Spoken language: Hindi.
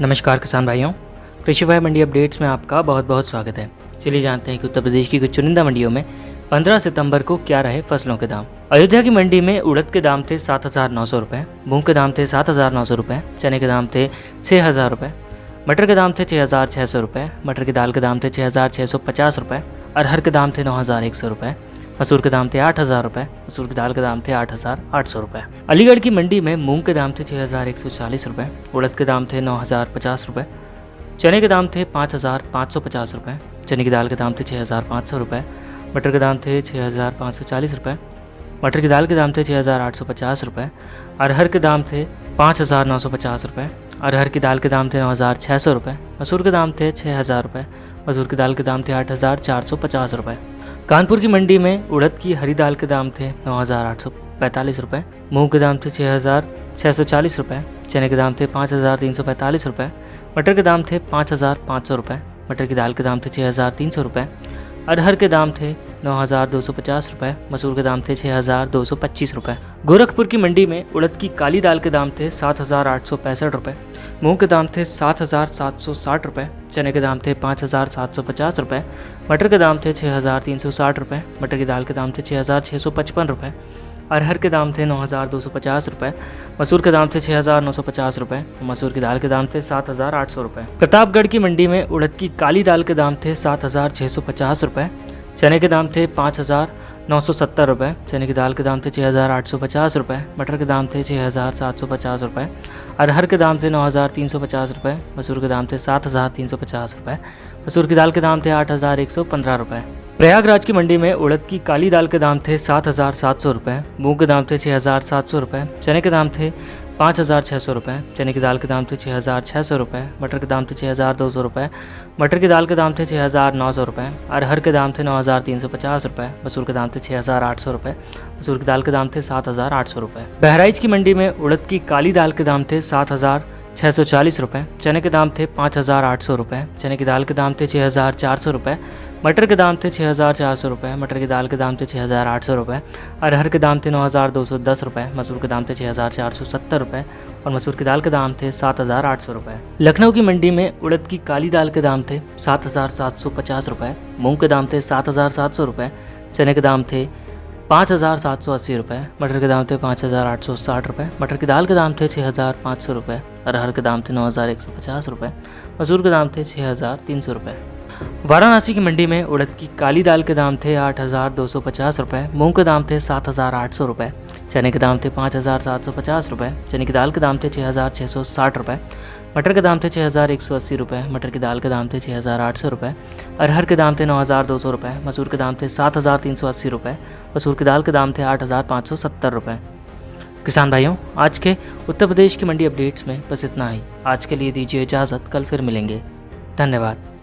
नमस्कार किसान भाइयों, कृषि भाई मंडी अपडेट्स में आपका बहुत बहुत स्वागत है। चलिए जानते हैं कि उत्तर प्रदेश की कुछ चुनिंदा मंडियों में 15 सितंबर को क्या रहे फसलों के दाम। अयोध्या की मंडी में उड़द के दाम थे 7,900 रुपये, मूंग के दाम थे 7,900 रुपये, चने के दाम थे 6,000 रुपये, मटर के दाम थे 6,600 रुपये, मटर की दाल के दाम थे 6,650 रुपये, अरहर के दाम थे 9,100 रुपये, मसूर के दाम थे 8,000 रुपये, मसूर की दाल के दाम थे 8,800 रुपये। अलीगढ़ की मंडी में मूंग के दाम थे 6,140 रुपये, उड़द के दाम थे 9,050 रुपये, चने के दाम थे 5,550 रुपये, चने की दाल के दाम थे 6,500 रुपये, मटर के दाम थे 6,540 रुपये, मटर की दाल के दाम थे 6,850 रुपये, अरहर के दाम थे 5,950 रुपये, अरहर की दाल के दाम थे 9,600 रुपये, मसूर के दाम थे 6,000 रुपये, मसूर की दाल के दाम थे 8,450 रुपये। कानपुर की मंडी में उड़द की हरी दाल के दाम थे 9,845 रुपये, मूंग के दाम थे 6,640 रुपये, चने के दाम थे 5,345 रुपये, मटर के दाम थे 5,500 रुपये, मटर की दाल के दाम थे 6,300 रुपये, अरहर के दाम थे 9,250 रुपये, मसूर के दाम थे 6,225 रुपये। गोरखपुर की मंडी में उड़द की काली दाल के दाम थे 7,865 रुपये, मूंग के दाम थे 7,760 रुपये, चने के दाम थे 5,750 रुपये, मटर के दाम थे 6,360 रुपये, मटर की दाल के दाम थे 6,655 रुपये, अरहर के दाम थे 9,250 रुपये, मसूर के दाम थे 6,950 रुपये, मसूर की दाल के दाम थे 7,800 रुपये। प्रतापगढ़ की मंडी में उड़द की काली दाल के दाम थे 7,650 रुपये, चने के दाम थे 5,970 रुपये, चने की दाल के दाम थे 6,850 रुपये, मटर के दाम थे 6,750 रुपये, अरहर के दाम थे 9,350 रुपये, मसूर के दाम थे 7,350 रुपये, मसूर की दाल के दाम थे 8,115 रुपये। प्रयागराज की मंडी में उड़द की काली दाल के दाम थे 7,700 रुपये, मूंग के दाम थे 6,700 रुपये, चने के दाम थे 5,600 रुपये, चने की दाल के दाम थे 6,600 रुपये, मटर के दाम थे 6,200 रुपये, मटर की दाल के दाम थे 6,900 रुपये, अरहर के दाम थे 9,350 रुपये, मसूर के दाम थे 6,800 रुपये, मसूर की दाल के दाम थे 7,800 रुपये। बहराइच की मंडी में उड़द की काली दाल के दाम थे 7,640 रुपये, चने के दाम थे 5,800 रुपये, चने की दाल के दाम थे 6,400 रुपये, मटर के दाम थे 6,400 रुपये, मटर की दाल के दाम थे 6,800 रुपये, अरहर के दाम थे 9,210 रुपये, मसूर के दाम थे 6,470 रुपये और मसूर की दाल के दाम थे 7,800 रुपये। लखनऊ की मंडी में उड़द की काली दाल के दाम थे 7,750 रुपये, मूंग के दाम थे 7,700 रुपये, चने के दाम थे 5,780 रुपये, मटर के दाम थे 5,860 रुपये, मटर की दाल के दाम थे 6,500 रुपये, अरहर के दाम थे 9,150 रुपये, मसूर के दाम थे 6,300 रुपये। वाराणसी की मंडी में उड़द की काली दाल के दाम थे 8,250 रुपये, मूंग के दाम थे 7,800 रुपये, चने के दाम थे 5,750 रुपये, चने की दाल के दाम थे 6,660 रुपये, मटर के दाम थे 6,180 रुपये, मटर की दाल के दाम थे 6,800 रुपये, अरहर के दाम थे 9,200 रुपये, मसूर के दाम थे 7,380 रुपये, मसूर की दाल के दाम थे 8,570 रुपये। किसान भाइयों, आज के उत्तर प्रदेश की मंडी अपडेट्स में बस इतना ही। आज के लिए दीजिए इजाज़त, कल फिर मिलेंगे। धन्यवाद।